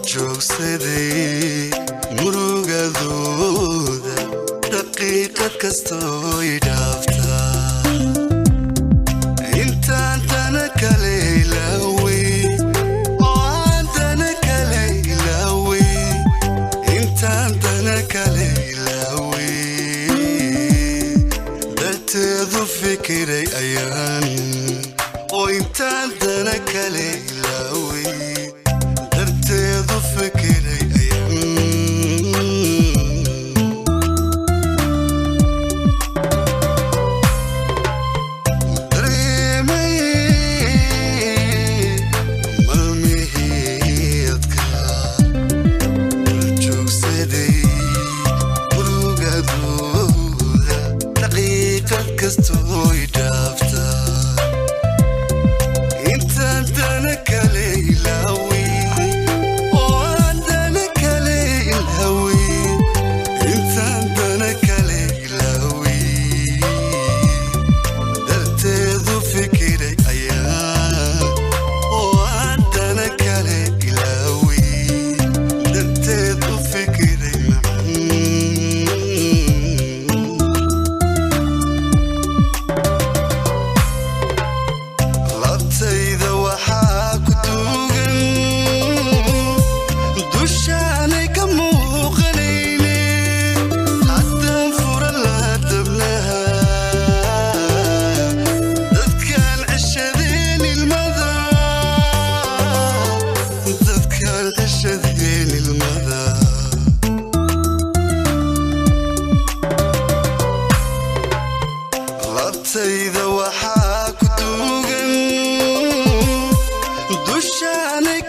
joogsaday murugadooda daqiiqad kastoo i dhaaftaa intaan dana kale ilaaway oo aan dana kale ilaaway intaan dana kale ilaaway darteedu fikiray ayaan oo intaan dana kale ilaaway darteedu fikiray Estoy dafta intaan dana kale ilaaway oo aan dana kale ilaaway intaan dana kale ilaaway darteedu fikiray ayaan oo aan dana kale ilaaway darteedu fikiray labtayda waxaa ku duugan dushaanay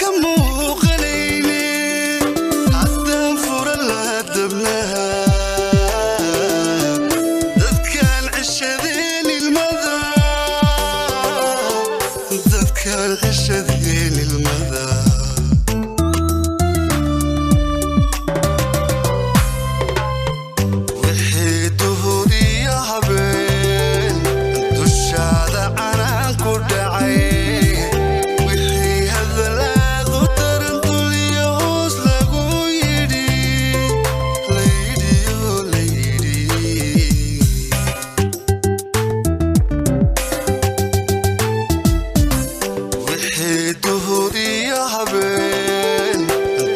ka muuqanayne haddaan fura laha dabnaha dadkaan ceshadeen ilmada dadkaan ceshadeen ilmada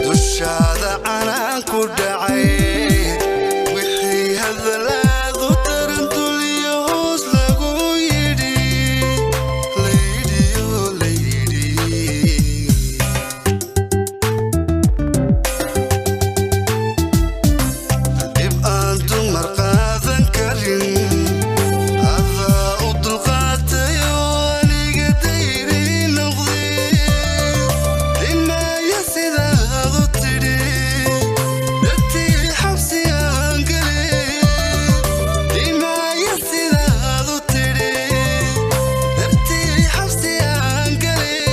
dushaada canaan ku dhacay wixii hadalaadu tarantul iyo hoos lagu yidhi layidhiyo layidhi dib aan dumar qaadan karin adaa u dulqaatay oo aniga dayri noqday inmaya sidaadu tidhi dartii xabsi aan galay inmaya sidaadu tidhi dartii xabsi aan galay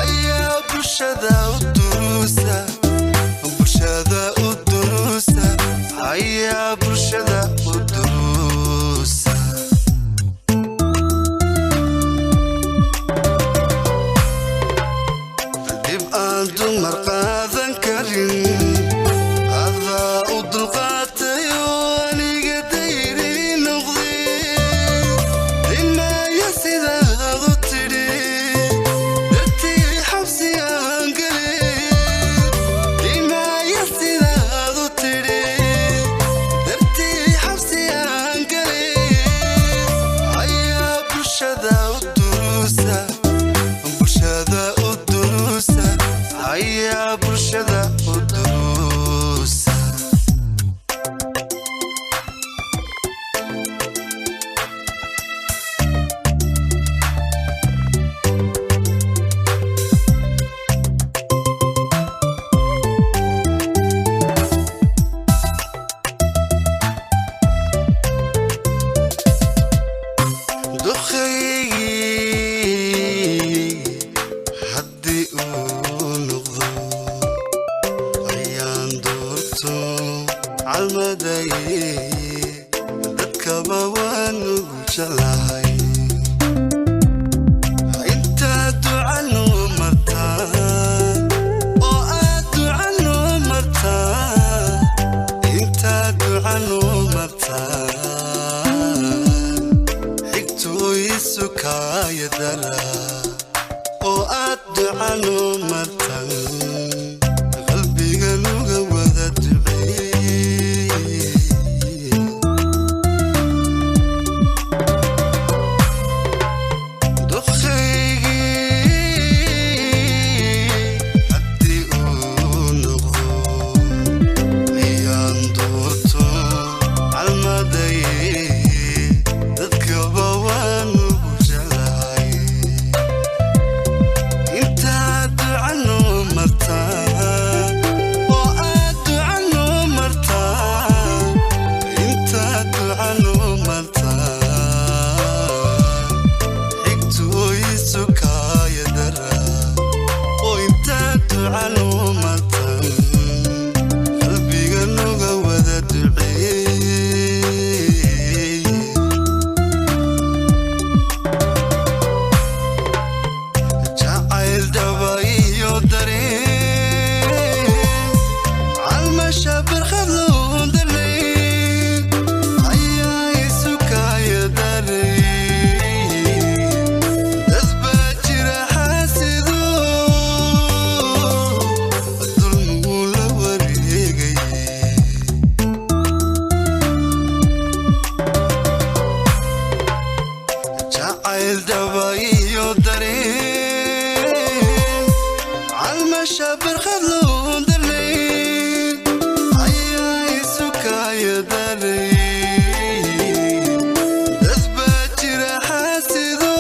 ayaa bulshada u duruusa ayaa bulshada u duruusa dib aan dumar qaadan karin adaa u dulqaatay oo aniga dayri noqday inmaya sidaadu tidhi dartii xabsi aan galay inmaya sidaadu tidhi dartii xabsi aan galay ayaa bulshada u duruusa ayaa bulshada u duruusa calmaday dadkaba waan ugu jeclahay inta duca noo martaan oo شابر خذلون دري عيا يسوكا يدري أثبت راح سيدو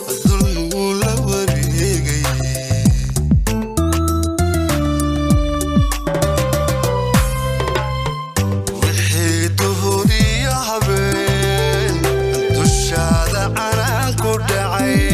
الظلم ولا وريقي وحيده يا حبيب انتو الشهادة أنا كردعي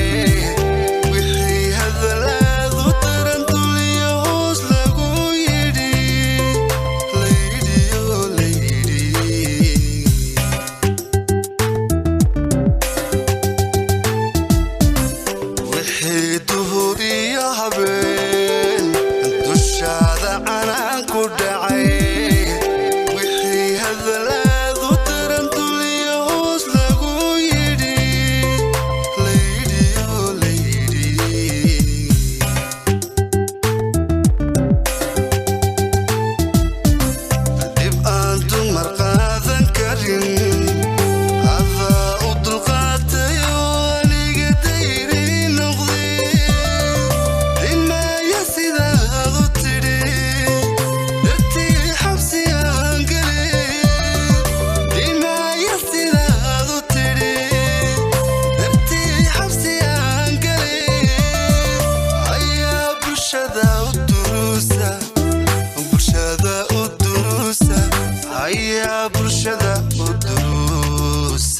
يا برشدة والدروس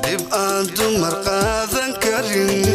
نبقى أنتم مرقاذا كريم